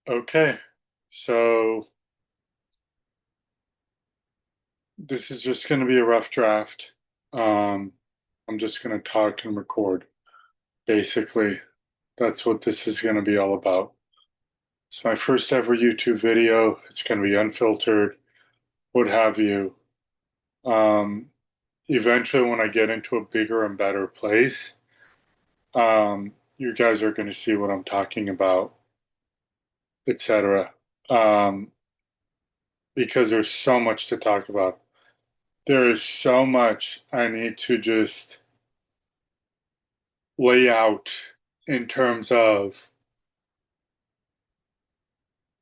Okay, so this is just going to be a rough draft. Um, I'm just going to talk and record. Basically, that's what this is going to be all about. It's my first ever YouTube video. It's going to be unfiltered, what have you. Um, Eventually, when I get into a bigger and better place, you guys are going to see what I'm talking about, etc. Um, because there's so much to talk about. There is so much I need to just layout in terms of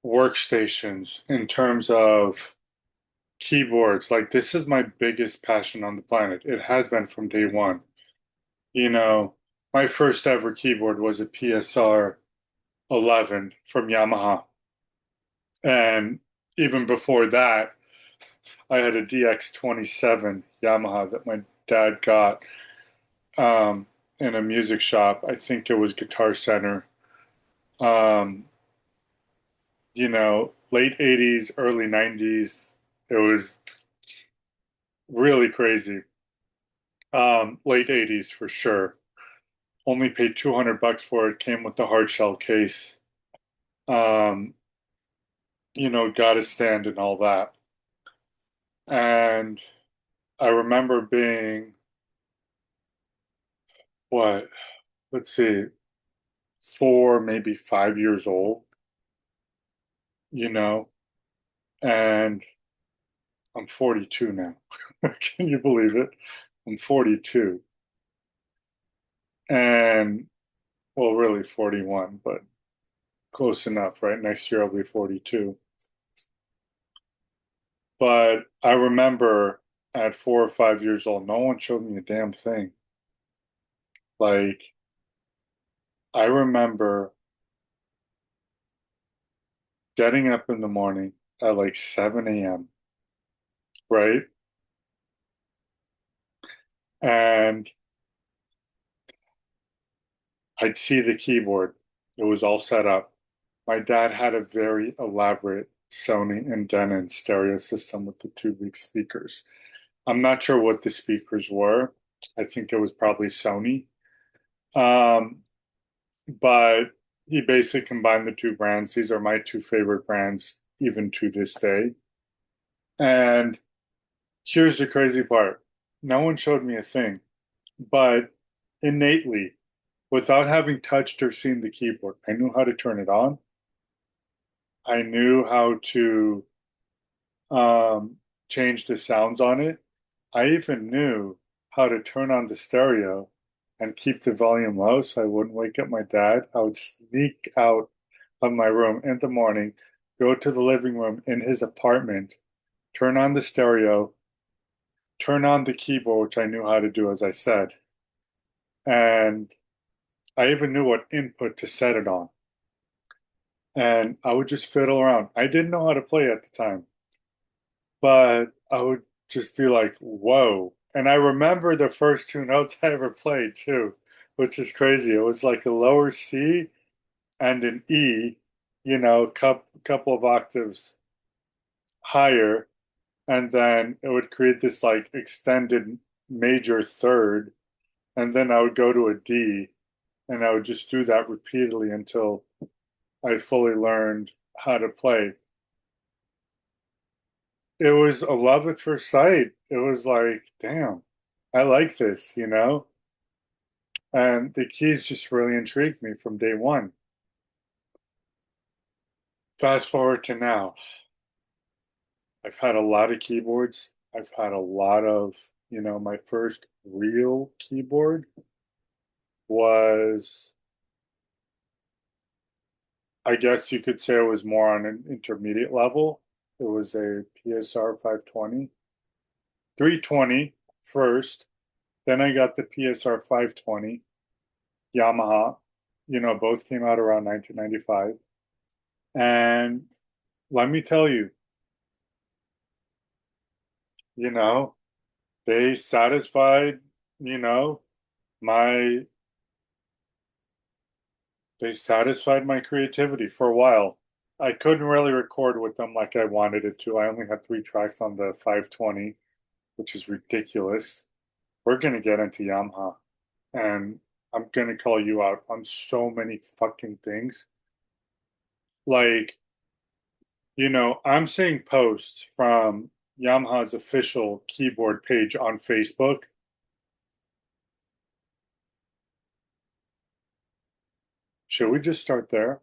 workstations, in terms of keyboards. Like, this is my biggest passion on the planet. It has been from day one. You know, my first ever keyboard was a PSR 11 from Yamaha. And even before that, I had a DX27 Yamaha that my dad got um, in a music shop. I think it was Guitar Center. Um, late 80s, early 90s. It was really crazy. Late 80s for sure. Only paid $200 for it, came with the hard shell case. Um, got a stand and all that. And I remember being, what, let's see, 4, maybe 5 years old, you know, and I'm 42 now. Can you believe it? I'm 42. And, well, really 41, but close enough, right? Next year I'll be 42. But I remember at 4 or 5 years old, no one showed me a damn thing. Like, I remember getting up in the morning at like 7 a.m., right? And I'd see the keyboard. It was all set up. My dad had a very elaborate Sony and Denon stereo system with the two big speakers. I'm not sure what the speakers were. I think it was probably Sony. Um, but he basically combined the two brands. These are my two favorite brands, even to this day. And here's the crazy part. No one showed me a thing, but innately, without having touched or seen the keyboard, I knew how to turn it on. I knew how to change the sounds on it. I even knew how to turn on the stereo and keep the volume low so I wouldn't wake up my dad. I would sneak out of my room in the morning, go to the living room in his apartment, turn on the stereo, turn on the keyboard, which I knew how to do, as I said. And I even knew what input to set it on. And I would just fiddle around. I didn't know how to play at the time, but I would just be like, whoa. And I remember the first two notes I ever played too, which is crazy. It was like a lower C and an E, couple of octaves higher. And then it would create this like extended major third. And then I would go to a D and I would just do that repeatedly until I fully learned how to play. It was a love at first sight. It was like, damn, I like this. And the keys just really intrigued me from day one. Fast forward to now. I've had a lot of keyboards. I've had a lot of, my first real keyboard was, I guess you could say it was more on an intermediate level. It was a PSR 520, 320 first. Then I got the PSR 520 Yamaha. Both came out around 1995. And let me tell you, you know, they satisfied, you know, my they satisfied my creativity for a while. I couldn't really record with them like I wanted it to. I only had 3 tracks on the 520, which is ridiculous. We're gonna get into Yamaha, and I'm gonna call you out on so many fucking things. Like, I'm seeing posts from Yamaha's official keyboard page on Facebook. Should we just start there?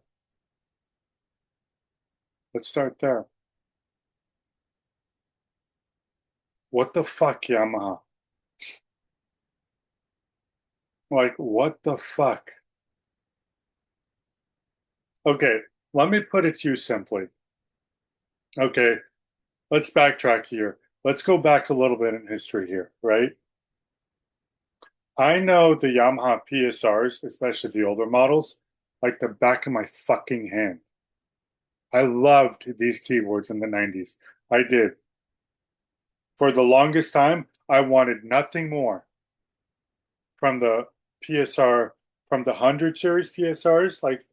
Let's start there. What the fuck, Yamaha? Like, what the fuck? Okay, let me put it to you simply. Okay, let's backtrack here. Let's go back a little bit in history here, right? I know the Yamaha PSRs, especially the older models, like the back of my fucking hand. I loved these keyboards in the 90s. I did. For the longest time, I wanted nothing more from the PSR, from the 100 series PSRs, like,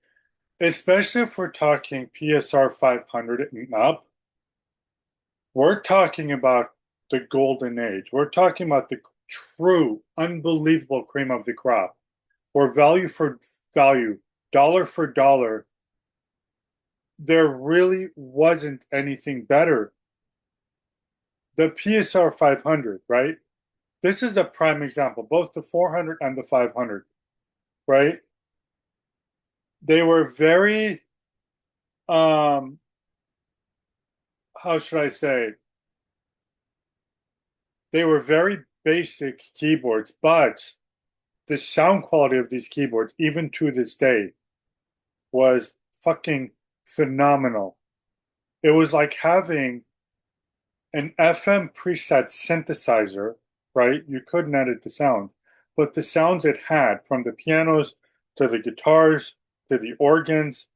especially if we're talking PSR 500 and up. We're talking about the golden age. We're talking about the true, unbelievable cream of the crop, where value for value, dollar for dollar, there really wasn't anything better. The PSR 500, right? This is a prime example, both the 400 and the 500, right? They were very, um, how should I say? They were very basic keyboards, but the sound quality of these keyboards, even to this day, was fucking phenomenal. It was like having an FM preset synthesizer, right? You couldn't edit the sound, but the sounds it had from the pianos to the guitars to the organs,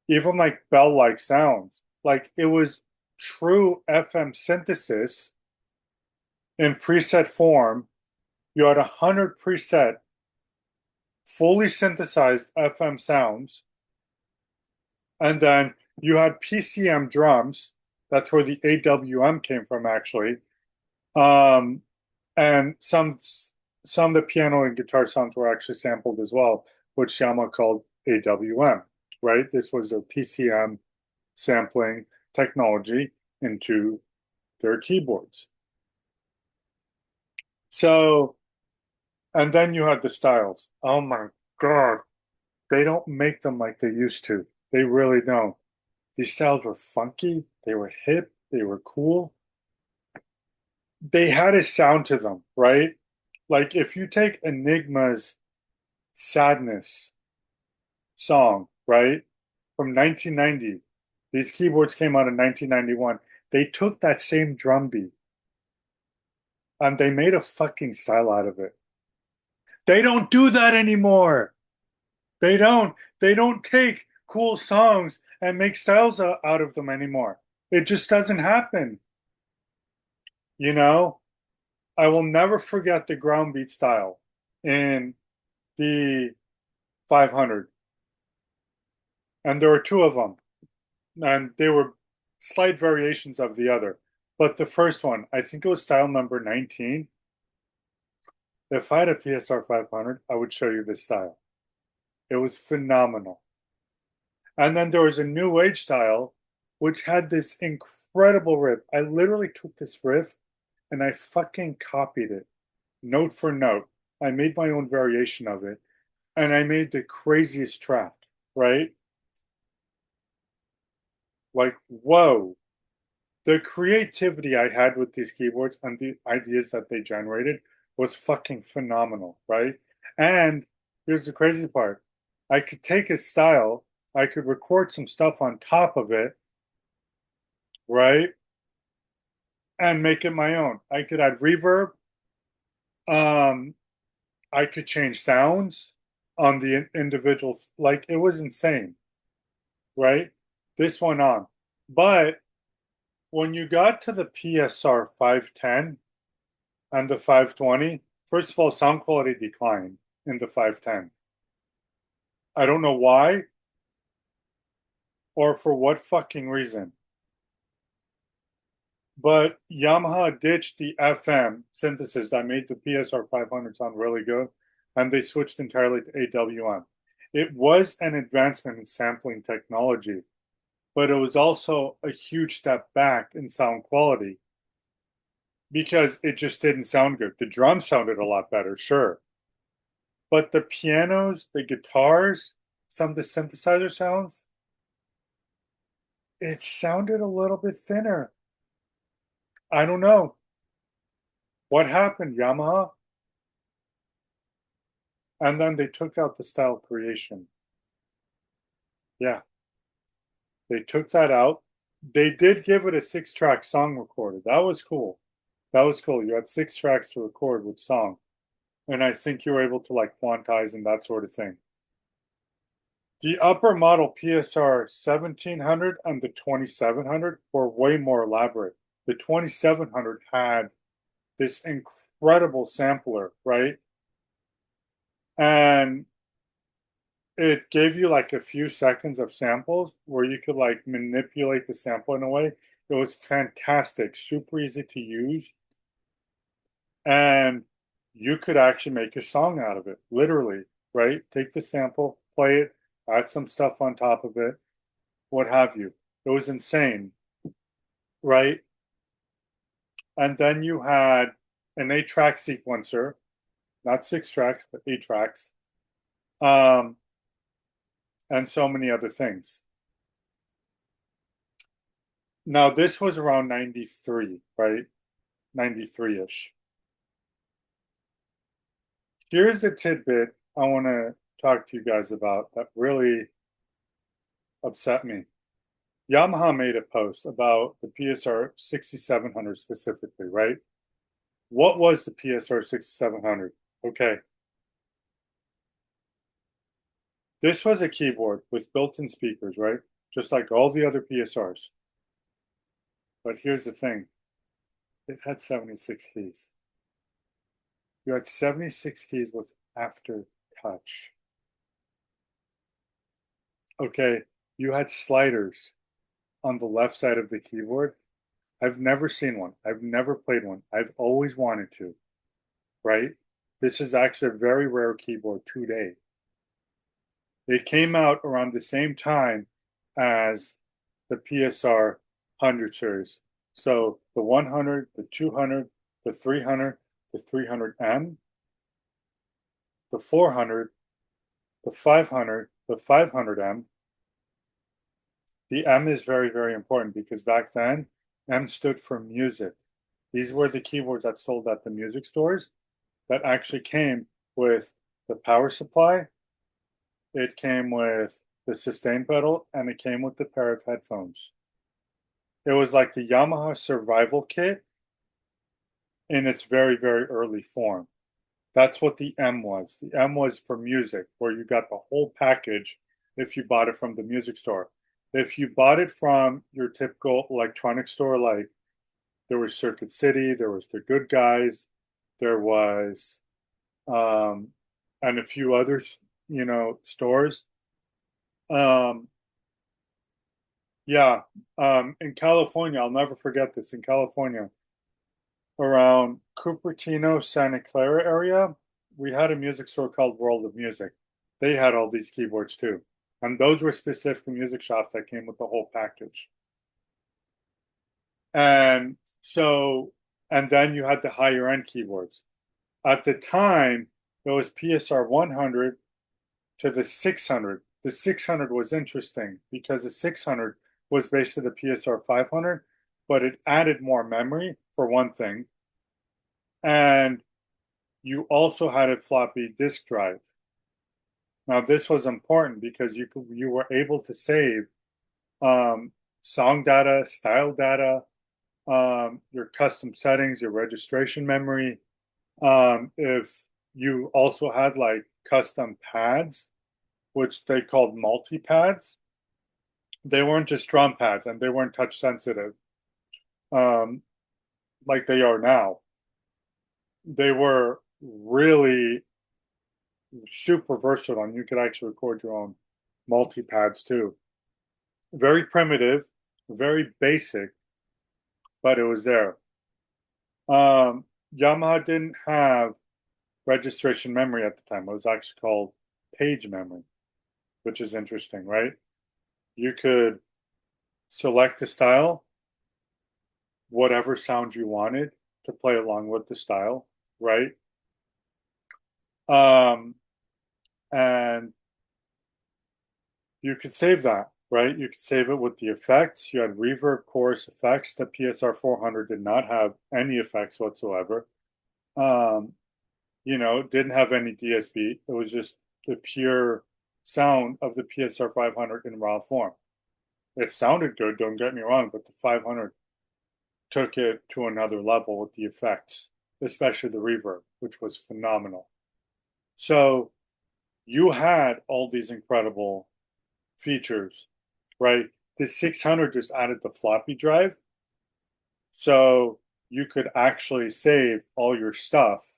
even like bell-like sounds, like it was true FM synthesis in preset form. You had 100 preset, fully synthesized FM sounds, and then you had PCM drums. That's where the AWM came from, actually. Um, and some of the piano and guitar sounds were actually sampled as well, which Yamaha called AWM, right? This was a PCM sampling technology into their keyboards. So, and then you had the styles. Oh my God, they don't make them like they used to. They really don't. These styles were funky, they were hip, they were cool. They had a sound to them, right? Like if you take Enigma's Sadness song, right? From 1990, these keyboards came out in 1991. They took that same drum beat and they made a fucking style out of it. They don't do that anymore. They don't. They don't take cool songs and make styles out of them anymore. It just doesn't happen. You know, I will never forget the ground beat style in the 500. And there were two of them, and they were slight variations of the other. But the first one, I think it was style number 19. If I had a PSR 500, I would show you this style. It was phenomenal. And then there was a new age style, which had this incredible riff. I literally took this riff and I fucking copied it, note for note. I made my own variation of it, and I made the craziest track, right? Like, whoa. The creativity I had with these keyboards and the ideas that they generated was fucking phenomenal, right? And here's the crazy part. I could take a style, I could record some stuff on top of it, right? And make it my own. I could add reverb. Um, I could change sounds on the individual. Like it was insane, right? This went on. But when you got to the PSR 510 and the 520, first of all, sound quality declined in the 510. I don't know why. or for what fucking reason. But Yamaha ditched the FM synthesis that made the PSR 500 sound really good, and they switched entirely to AWM. It was an advancement in sampling technology, but it was also a huge step back in sound quality because it just didn't sound good. The drums sounded a lot better, sure, but the pianos, the guitars, some of the synthesizer sounds, it sounded a little bit thinner. I don't know. What happened, Yamaha? And then they took out the style creation. Yeah, they took that out. They did give it a 6-track song recorder. That was cool. That was cool. You had 6 tracks to record with song. And I think you were able to like quantize and that sort of thing. The upper model PSR 1700 and the 2700 were way more elaborate. The 2700 had this incredible sampler, right? And it gave you like a few seconds of samples where you could like manipulate the sample in a way. It was fantastic, super easy to use, and you could actually make a song out of it, literally, right? Take the sample, play it, add some stuff on top of it, what have you. It was insane, right? And then you had an 8-track sequencer, not 6 tracks, but 8 tracks, um, and so many other things. Now, this was around 93, right? 93-ish. Here's a tidbit I want to talk to you guys about that really upset me. Yamaha made a post about the PSR 6700 specifically, right? What was the PSR 6700? Okay. This was a keyboard with built-in speakers, right? Just like all the other PSRs. But here's the thing. It had 76 keys. You had 76 keys with after touch. Okay, you had sliders on the left side of the keyboard. I've never seen one. I've never played one. I've always wanted to, right? This is actually a very rare keyboard today. It came out around the same time as the PSR 100 series. So the 100, the 200, the 300, the 300M, the 400, the 500, the 500M. The M is very, very important because back then, M stood for music. These were the keyboards that sold at the music stores that actually came with the power supply. It came with the sustain pedal and it came with the pair of headphones. It was like the Yamaha survival kit in its very, very early form. That's what the M was. The M was for music, where you got the whole package if you bought it from the music store. If you bought it from your typical electronic store, like there was Circuit City, there was the Good Guys, there was and a few others, stores. Um, yeah, in California, I'll never forget this. In California, around Cupertino, Santa Clara area, we had a music store called World of Music. They had all these keyboards too. And those were specific music shops that came with the whole package. And so, and then you had the higher end keyboards. At the time, it was PSR 100 to the 600. The 600 was interesting because the 600 was based on the PSR 500, but it added more memory for one thing. And you also had a floppy disk drive. Now, this was important because you were able to save song data, style data, your custom settings, your registration memory. If you also had like custom pads, which they called multi pads, they weren't just drum pads and they weren't touch sensitive um, like they are now. They were really super versatile and you could actually record your own multi pads too. Very primitive, very basic, but it was there. Yamaha didn't have registration memory at the time. It was actually called page memory, which is interesting, right? You could select a style, whatever sound you wanted to play along with the style, right? Um, and you could save that, right? You could save it with the effects. You had reverb, chorus effects. The PSR 400 did not have any effects whatsoever. Um, didn't have any DSP. It was just the pure sound of the PSR 500 in raw form. It sounded good, don't get me wrong, but the 500 took it to another level with the effects, especially the reverb, which was phenomenal. So you had all these incredible features, right? The 600 just added the floppy drive. So you could actually save all your stuff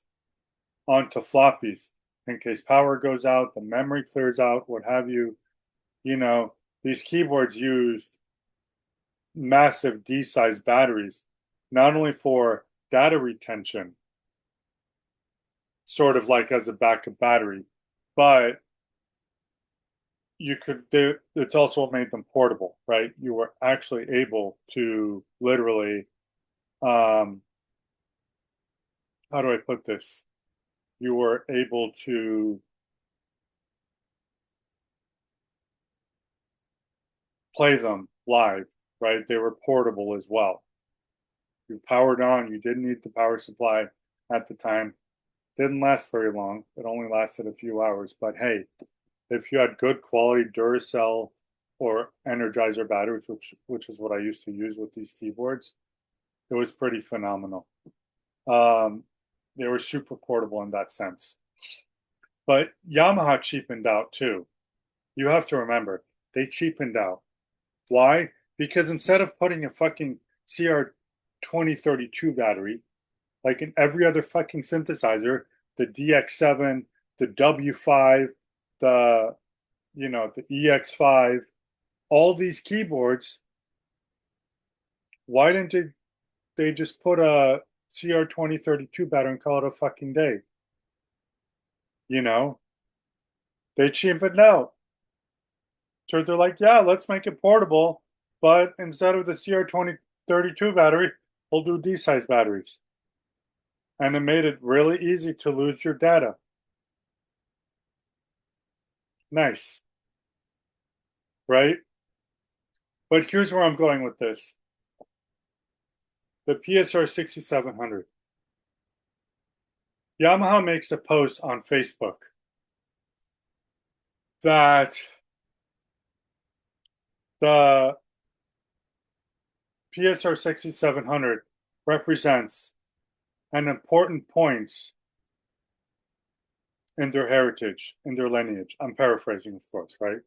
onto floppies in case power goes out, the memory clears out, what have you. These keyboards used massive D-size batteries, not only for data retention, sort of like as a backup battery, but it's also made them portable, right? You were actually able to literally, how do I put this? You were able to play them live, right? They were portable as well. You powered on, you didn't need the power supply at the time. Didn't last very long. It only lasted a few hours. But hey, if you had good quality Duracell or Energizer batteries, which is what I used to use with these keyboards, it was pretty phenomenal. Um, they were super portable in that sense. But Yamaha cheapened out too. You have to remember, they cheapened out. Why? Because instead of putting a fucking CR 2032 battery, like in every other fucking synthesizer, the DX7, the W5, the the EX5, all these keyboards, why didn't they just put a CR 2032 battery and call it a fucking day? You know, they cheapened out. So they're like, yeah, let's make it portable, but instead of the CR 2032 battery, we'll do D size batteries. And it made it really easy to lose your data. Nice, right? But here's where I'm going with this. The PSR 6700. Yamaha makes a post on Facebook that the PSR 6700 represents an important point in their heritage, in their lineage. I'm paraphrasing, of course, right?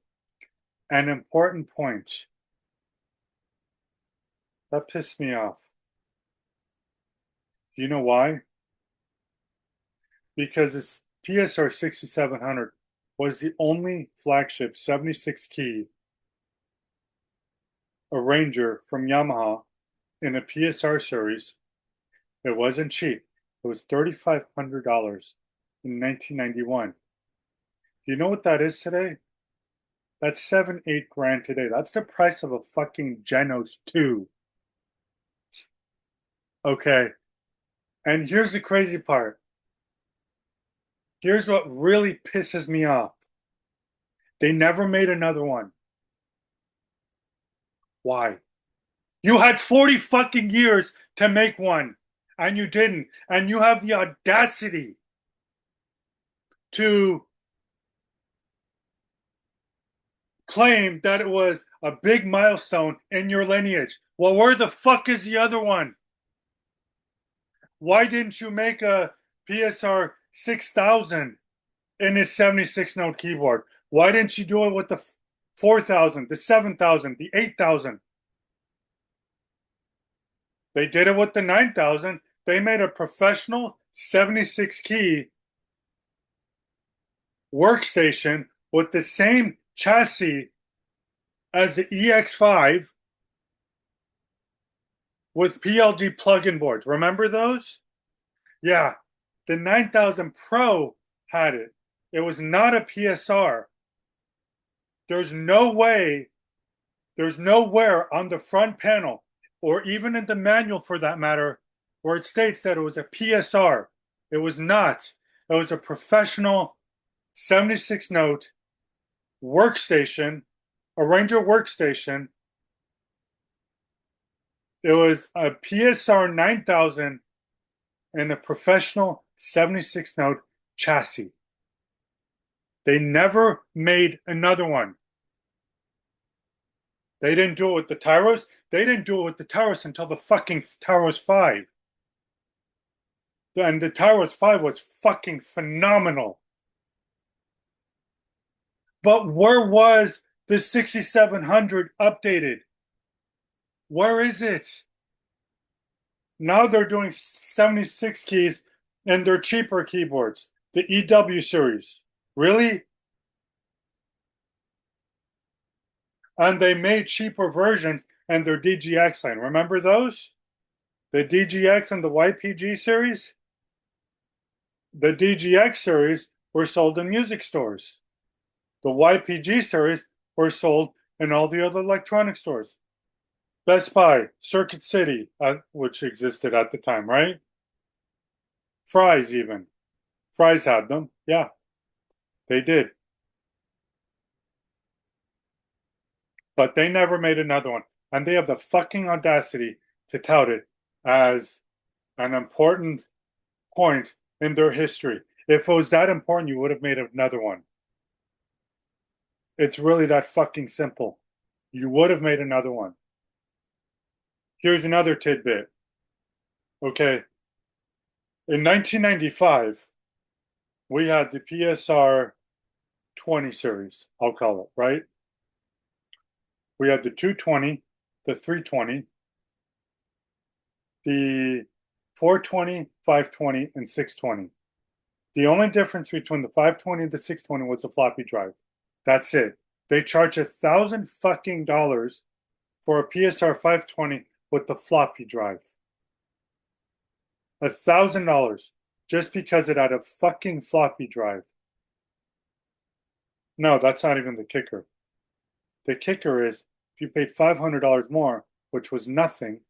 An important point. That pissed me off. Do you know why? Because this PSR 6700 was the only flagship 76 key arranger from Yamaha in a PSR series. It wasn't cheap. It was $3,500 in 1991. Do you know what that is today? That's 7, 8 grand today. That's the price of a fucking Genos 2. Okay. And here's the crazy part. Here's what really pisses me off. They never made another one. Why? You had 40 fucking years to make one, and you didn't. And you have the audacity to claim that it was a big milestone in your lineage. Well, where the fuck is the other one? Why didn't you make a PSR 6000 in his 76 note keyboard? Why didn't you do it with the 4000, the 7000, the 8000? They did it with the 9000. They made a professional 76 key workstation with the same chassis as the EX5 with PLG plug-in boards. Remember those? Yeah. The 9000 Pro had it. It was not a PSR. There's no way, there's nowhere on the front panel, or even in the manual for that matter, where it states that it was a PSR. It was not. It was a professional 76 note workstation, arranger workstation. It was a PSR 9000 and a professional 76 note chassis. They never made another one. They didn't do it with the Tyros. They didn't do it with the Tyros until the fucking Tyros 5. And the Tyros 5 was fucking phenomenal. But where was the 6700 updated? Where is it? Now they're doing 76 keys and they're cheaper keyboards. The EW series. Really? And they made cheaper versions and their DGX line. Remember those? The DGX and the YPG series? The DGX series were sold in music stores. The YPG series were sold in all the other electronic stores. Best Buy, Circuit City, which existed at the time, right? Fry's even. Fry's had them. Yeah, they did. But they never made another one. And they have the fucking audacity to tout it as an important point in their history. If it was that important, you would have made another one. It's really that fucking simple. You would have made another one. Here's another tidbit. Okay. In 1995, we had the PSR 20 series, I'll call it, right? We had the 220, the 320, the 420, 520, and 620. The only difference between the 520 and the 620 was the floppy drive. That's it. They charge $1,000 fucking dollars for a PSR 520 with the floppy drive. $1,000 just because it had a fucking floppy drive. No, that's not even the kicker. The kicker is if you paid $500 more, which was nothing,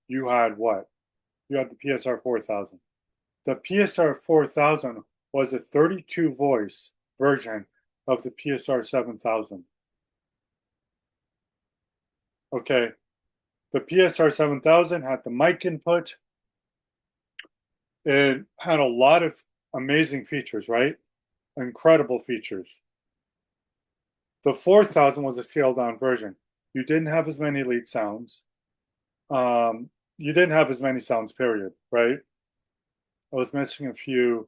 you had what? You had the PSR 4000. The PSR 4000 was a 32 voice version of the PSR 7000. Okay, the PSR 7000 had the mic input. It had a lot of amazing features, right? Incredible features. The 4000 was a scaled down version. You didn't have as many lead sounds. You didn't have as many sounds, period, right? I was missing a few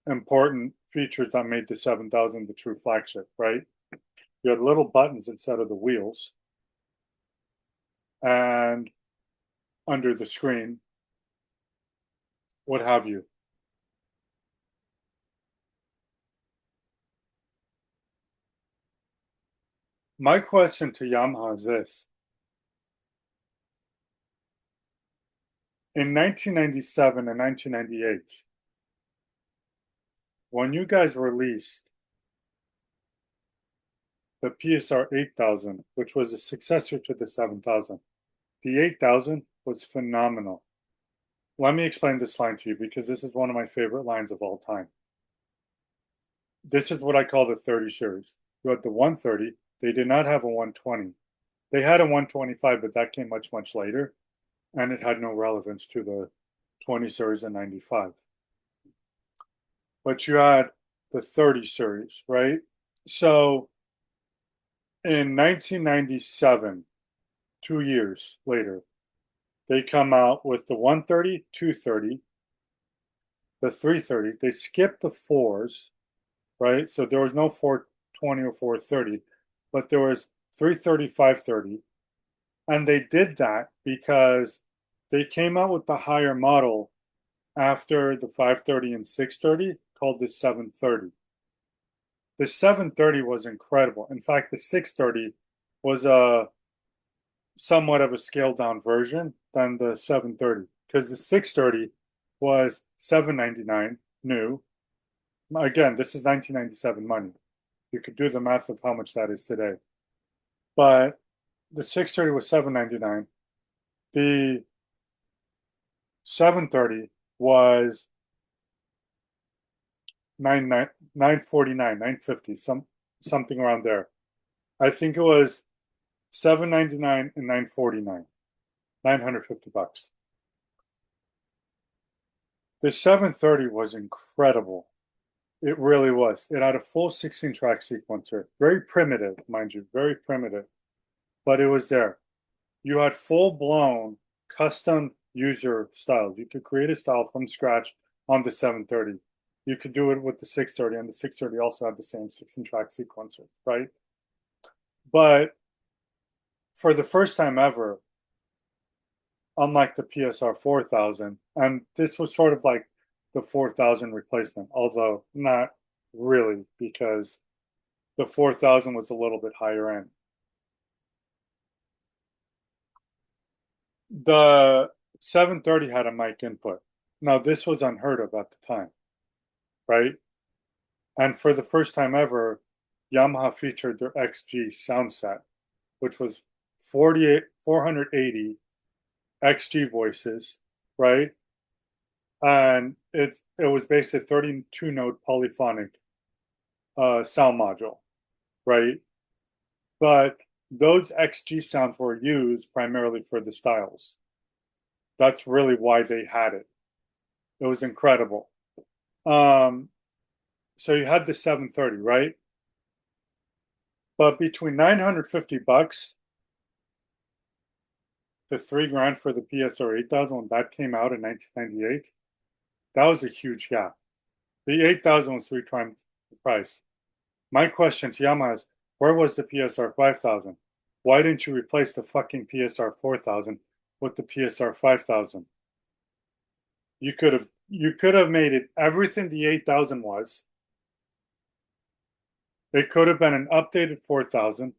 important features that made the 7000 the true flagship, right? You had little buttons instead of the wheels. And under the screen, what have you. My question to Yamaha is this. In 1997 and 1998, when you guys released the PSR 8000, which was a successor to the 7000, the 8000 was phenomenal. Let me explain this line to you because this is one of my favorite lines of all time. This is what I call the 30 series. You had the 130. They did not have a 120. They had a 125, but that came much, much later. And it had no relevance to the 20 series in 95. But you had the 30 series, right? So in 1997, 2 years later, they come out with the 130, 230, the 330. They skipped the fours, right? So there was no 420 or 430, but there was 330, 530. And they did that because they came out with the higher model after the 530 and 630 called the 730. The 730 was incredible. In fact, the 630 was a somewhat of a scaled down version than the 730 because the 630 was 799 new. Again, this is 1997 money. You could do the math of how much that is today. But the 630 was 799. The 730 was 949, 950, something around there. I think it was 799 and 949, $950. The 730 was incredible. It really was. It had a full 16 track sequencer. Very primitive, mind you, very primitive. But it was there. You had full blown custom user styles. You could create a style from scratch on the 730. You could do it with the 630, and the 630 also had the same 16 track sequencer, right? But for the first time ever, unlike the PSR 4000, and this was sort of like the 4000 replacement, although not really, because the 4000 was a little bit higher end. The 730 had a mic input. Now, this was unheard of at the time, right? And for the first time ever, Yamaha featured their XG sound set, which was 480 XG voices, right? And it was basically a 32 note polyphonic sound module, right? But those XG sounds were used primarily for the styles. That's really why they had it. It was incredible. So you had the 730, right? But between $950 to $3,000 for the PSR 8000 when that came out in 1998, that was a huge gap. The 8000 was 3 times the price. My question to Yamaha is, where was the PSR 5000? Why didn't you replace the fucking PSR 4000 with the PSR 5000? You could have made it everything the 8000 was. It could have been an updated 4000,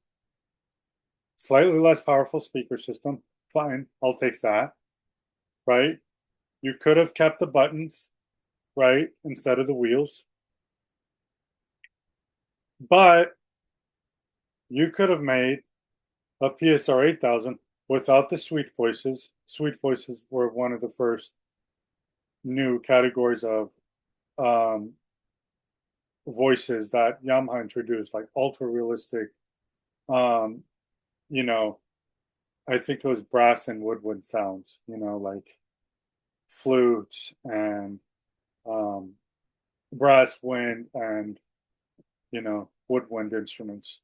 slightly less powerful speaker system. Fine, I'll take that. Right? You could have kept the buttons, right, instead of the wheels. But you could have made a PSR 8000 without the sweet voices. Sweet voices were one of the first new categories of voices that Yamaha introduced, like ultra realistic. You know, I think it was brass and woodwind sounds. Like flutes and brass wind and woodwind instruments.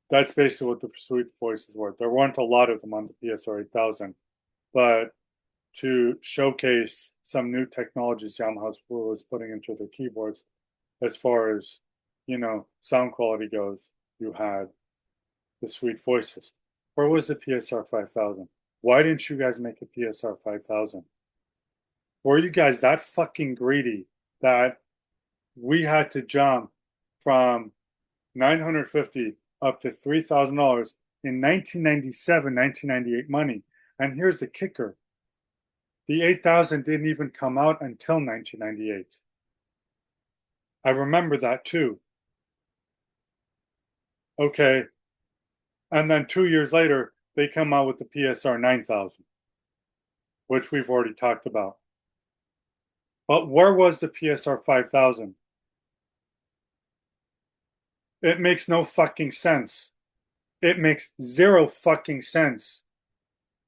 That's basically what the sweet voices were. There weren't a lot of them on the PSR 8000, but to showcase some new technologies Yamaha was putting into their keyboards, as far as sound quality goes, you had the sweet voices. Where was the PSR 5000? Why didn't you guys make a PSR 5000? Were you guys that fucking greedy that we had to jump from $950 up to $3,000 in 1997, 1998 money? And here's the kicker. The 8000 didn't even come out until 1998. I remember that too. Okay. And then 2 years later, they come out with the PSR 9000, which we've already talked about. But where was the PSR 5000? It makes no fucking sense. It makes zero fucking sense.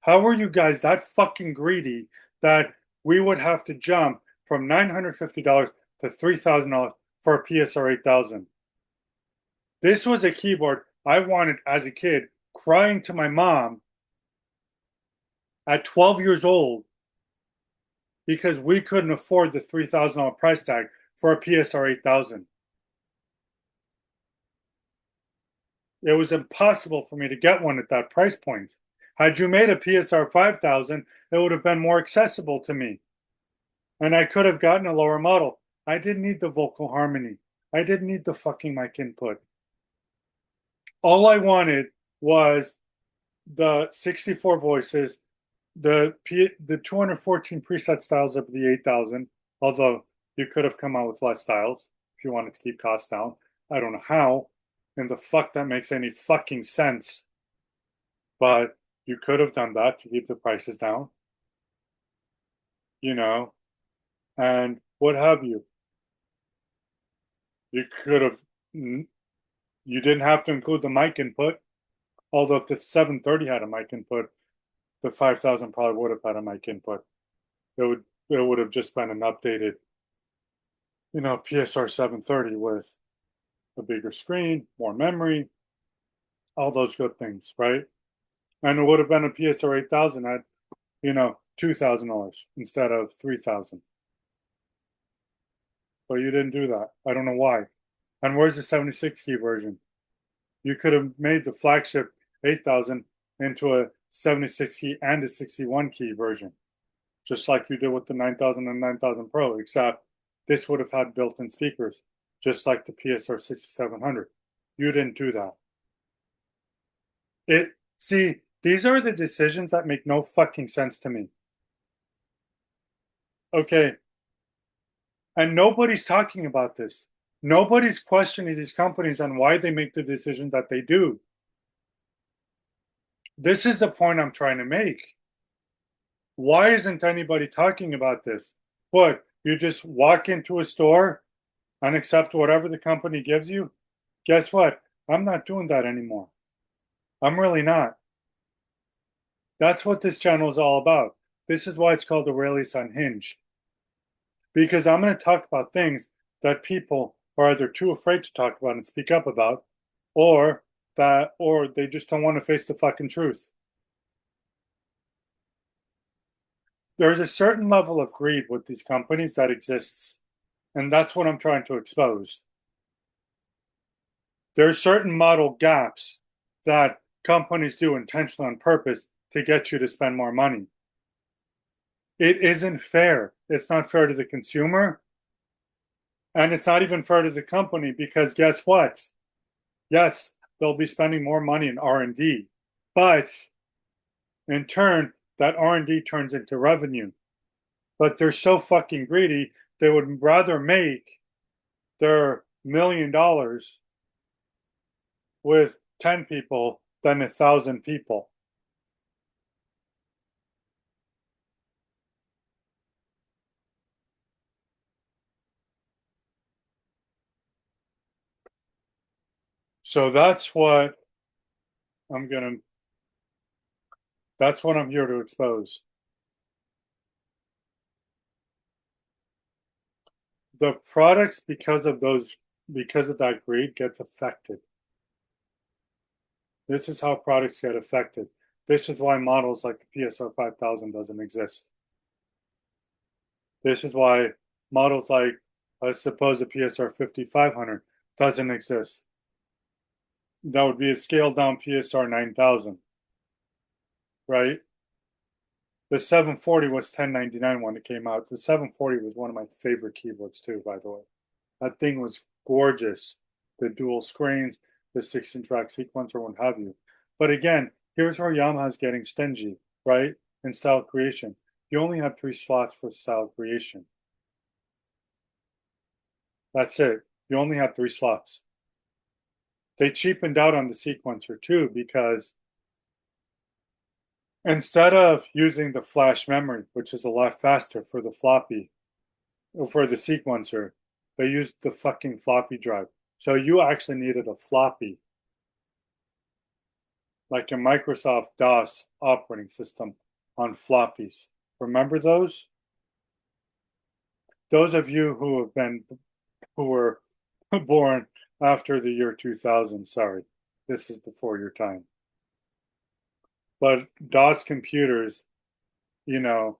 How were you guys that fucking greedy that we would have to jump from $950 to $3,000 for a PSR 8000? This was a keyboard I wanted as a kid, crying to my mom at 12 years old because we couldn't afford the $3,000 price tag for a PSR 8000. It was impossible for me to get one at that price point. Had you made a PSR 5000, it would have been more accessible to me. And I could have gotten a lower model. I didn't need the vocal harmony. I didn't need the fucking mic input. All I wanted was the 64 voices, the 214 preset styles of the 8000, although you could have come out with less styles if you wanted to keep costs down. I don't know how, and the fuck that makes any fucking sense, but you could have done that to keep the prices down, you know, and what have you. You could have, you didn't have to include the mic input, although if the 730 had a mic input, the 5000 probably would have had a mic input. It would have just been an updated, PSR 730 with a bigger screen, more memory, all those good things, right? And it would have been a PSR 8000 at, $2,000 instead of 3,000. But you didn't do that. I don't know why. And where's the 76 key version? You could have made the flagship 8000 into a 76 key and a 61 key version, just like you did with the 9000 and 9000 Pro, except this would have had built-in speakers, just like the PSR 6700. You didn't do that. See, these are the decisions that make no fucking sense to me. Okay. And nobody's talking about this. Nobody's questioning these companies on why they make the decisions that they do. This is the point I'm trying to make. Why isn't anybody talking about this? What, you just walk into a store and accept whatever the company gives you? Guess what? I'm not doing that anymore. I'm really not. That's what this channel is all about. This is why it's called Aurelius Unhinged. Because I'm going to talk about things that people are either too afraid to talk about and speak up about, or they just don't want to face the fucking truth. There's a certain level of greed with these companies that exists, and that's what I'm trying to expose. There are certain model gaps that companies do intentionally on purpose to get you to spend more money. It isn't fair. It's not fair to the consumer, and it's not even fair to the company, because guess what? Yes, they'll be spending more money in R&D, but in turn, that R&D turns into revenue. But they're so fucking greedy, they would rather make their $1 million with 10 people than 1,000 people. So that's what I'm here to expose. The products, because of that greed, gets affected. This is how products get affected. This is why models like the PSR 5000 doesn't exist. This is why models like, I suppose, the PSR 5500 doesn't exist. That would be a scaled down PSR 9000, right? The 740 was $10.99 when it came out. The 740 was one of my favorite keyboards too, by the way. That thing was gorgeous. The dual screens, the 16-track sequencer, what have you. But again, here's where Yamaha's getting stingy, right? In style creation. You only have 3 slots for style creation. That's it. You only have 3 slots. They cheapened out on the sequencer too, because instead of using the flash memory, which is a lot faster for the floppy, for the sequencer, they used the fucking floppy drive. So you actually needed a floppy, like a Microsoft DOS operating system on floppies. Remember those? Those of you who were born after the year 2000, sorry, this is before your time. But DOS computers, DOS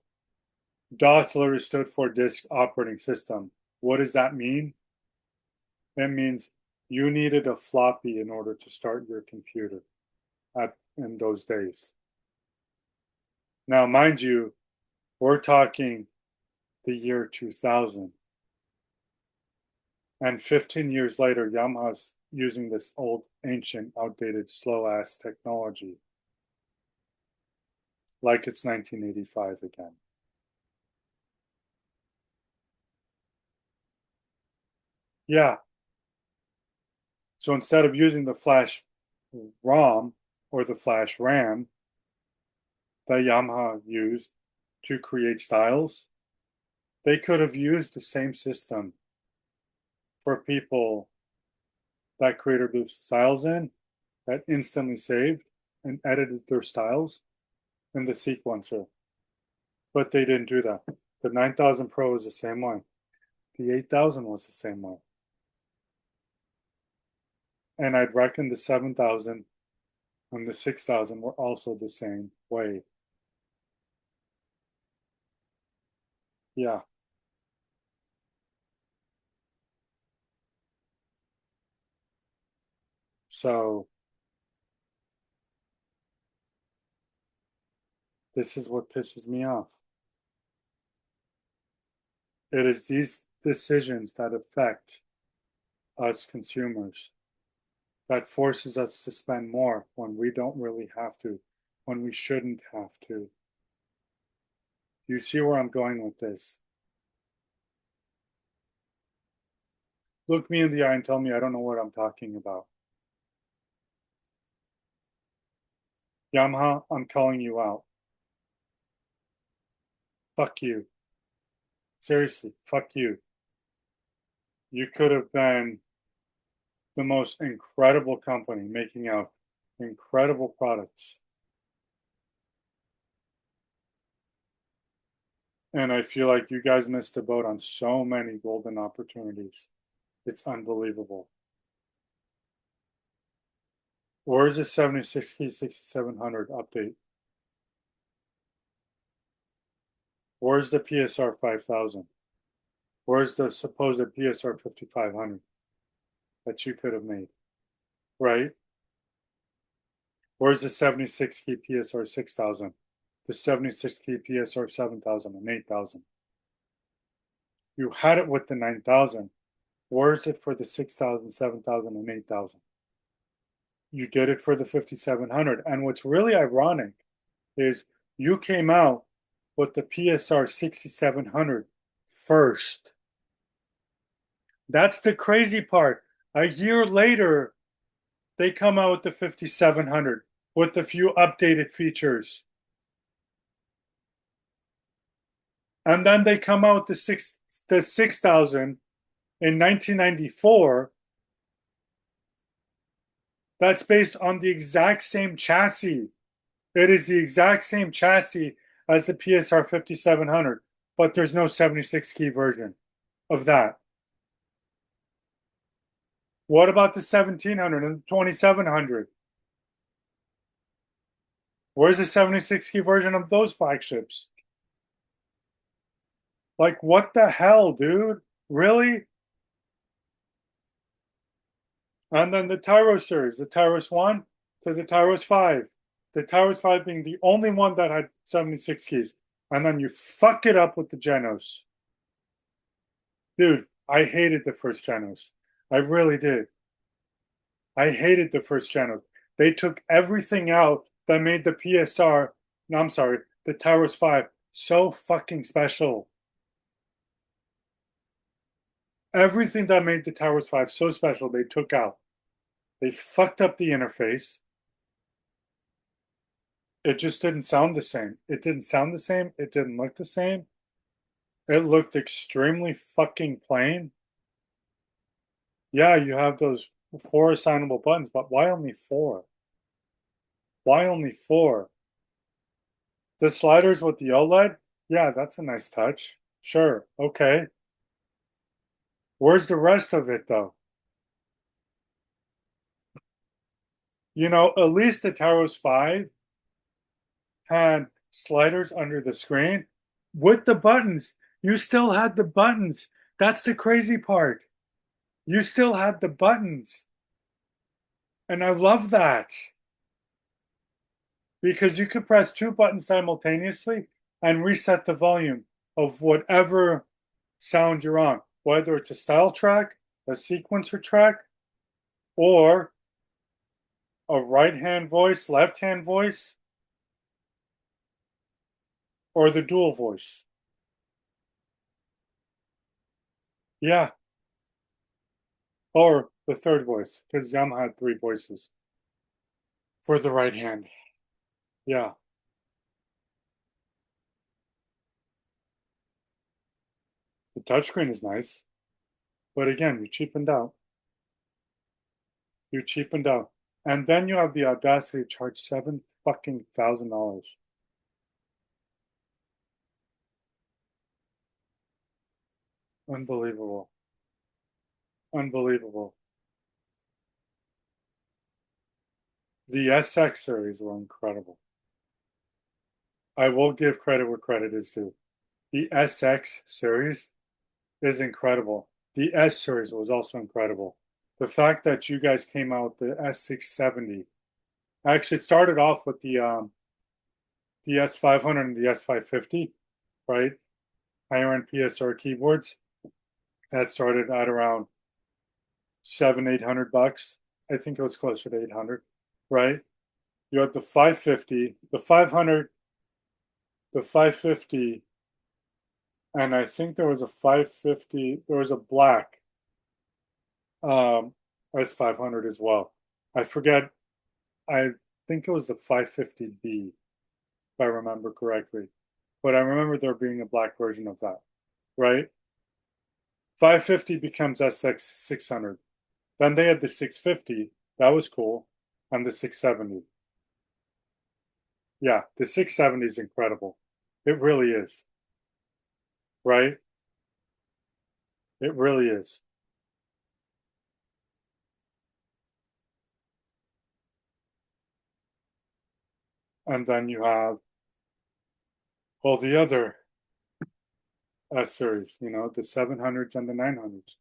literally stood for Disk Operating System. What does that mean? That means you needed a floppy in order to start your computer in those days. Now, mind you, we're talking the year 2000. And 15 years later, Yamaha's using this old, ancient, outdated, slow-ass technology like it's 1985 again. Yeah. So instead of using the flash ROM or the flash RAM that Yamaha used to create styles, they could have used the same system for people that created those styles in, that instantly saved and edited their styles in the sequencer. But they didn't do that. The 9000 Pro is the same way. The 8000 was the same way. And I'd reckon the 7000 and the 6000 were also the same way. Yeah. So this is what pisses me off. It is these decisions that affect us consumers, that forces us to spend more when we don't really have to, when we shouldn't have to. You see where I'm going with this? Look me in the eye and tell me I don't know what I'm talking about. Yamaha, I'm calling you out. Fuck you. Seriously, fuck you. You could have been the most incredible company making out incredible products. And I feel like you guys missed the boat on so many golden opportunities. It's unbelievable. Where's the 76 key 6700 update? Where's the PSR 5000? Where's the supposed PSR 5500 that you could have made? Right? Where's the 76 key PSR 6000? The 76 key PSR 7000 and 8000? You had it with the 9000. Where is it for the 6000, 7000, and 8000? You did it for the 5700. And what's really ironic is you came out with the PSR 6700 first. That's the crazy part. A year later, they come out with the 5700 with a few updated features. And then they come out with the 6000 in 1994. That's based on the exact same chassis. It is the exact same chassis as the PSR 5700, but there's no 76 key version of that. What about the 1700 and the 2700? Where's the 76 key version of those flagships? Like, what the hell, dude? Really? And then the Tyros series, the Tyros 1 to the Tyros 5. The Tyros 5 being the only one that had 76 keys. And then you fuck it up with the Genos. Dude, I hated the first Genos. I really did. I hated the first Genos. They took everything out that made the PSR, no, I'm sorry, the Tyros 5 so fucking special. Everything that made the Tyros 5 so special, they took out. They fucked up the interface. It just didn't sound the same. It didn't sound the same. It didn't look the same. It looked extremely fucking plain. Yeah, you have those 4 assignable buttons, but why only 4? Why only 4? The sliders with the OLED? Yeah, that's a nice touch. Sure, okay. Where's the rest of it, though? You know, at least the Taros 5 had sliders under the screen with the buttons. You still had the buttons. That's the crazy part. You still had the buttons. And I love that. Because you could press 2 buttons simultaneously and reset the volume of whatever sound you're on, whether it's a style track a sequencer track, or a right-hand voice, left-hand voice, or the dual voice. Yeah, or the third voice, because Yamaha had three voices for the right hand. Yeah, the touchscreen is nice, but again, you cheapened out. You cheapened out. And then you have the audacity to charge $7,000. Unbelievable. Unbelievable. The SX series were incredible. I will give credit where credit is due. The SX series is incredible. The S series was also incredible. The fact that you guys came out with the S670. Actually, it started off with the S500 and the S550, right? Higher end PSR keyboards. That started at around 700-800 bucks. I think it was closer to 800, right? You had the 550, the 500, the 550, and I think there was a 550. There was a black S500 as well. I forget. I think it was the 550B, if I remember correctly. But I remember there being a black version of that, right? 550 becomes SX 600. Then they had the 650. That was cool. And the 670. Yeah, the 670 is incredible. It really is, right? It really is. And then you have all the other S series, the 700s and the 900s.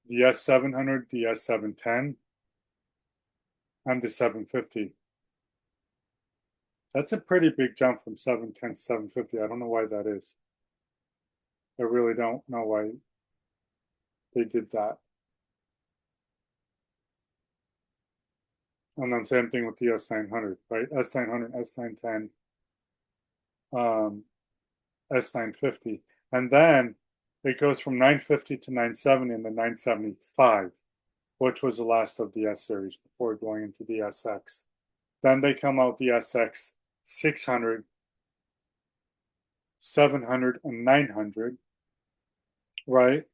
The S700, the S710, and the 750. That's a pretty big jump from 710 to 750. I don't know why that is. I really don't know why they did that. And then same thing with the S900, right? S900, S910, um, S950. And then it goes from 950 to 970 and then 975, which was the last of the S series before going into the SX. Then they come out the SX 600, 700, and 900, right?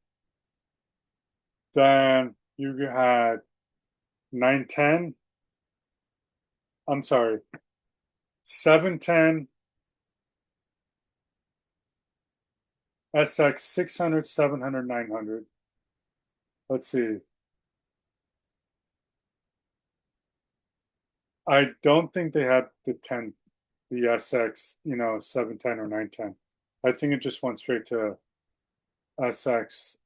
Then you had 910, I'm sorry, 710, SX 600, 700, 900. Let's see. I don't think they had the 10, the SX, 710 or 910. I think it just went straight to SX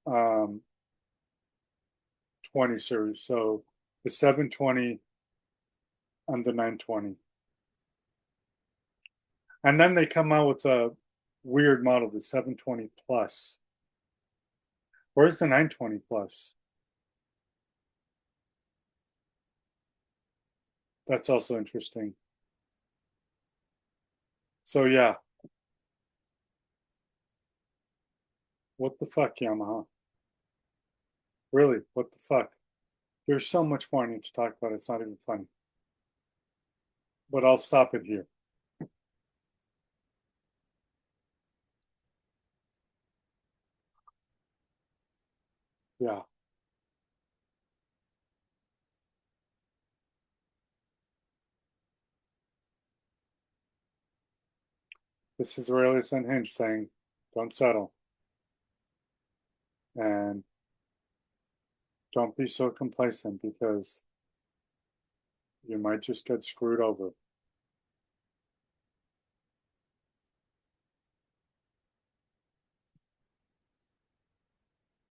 20 series. So the 720 and the 920. And then they come out with a weird model, the 720 Plus. Where's the 920 Plus? That's also interesting. So yeah, what the fuck, Yamaha? Really, what the fuck? There's so much more I need to talk about. It's not even funny. But I'll stop it here. Yeah, this is Aurelius Unhinged saying, don't settle and don't be so complacent because you might just get screwed over.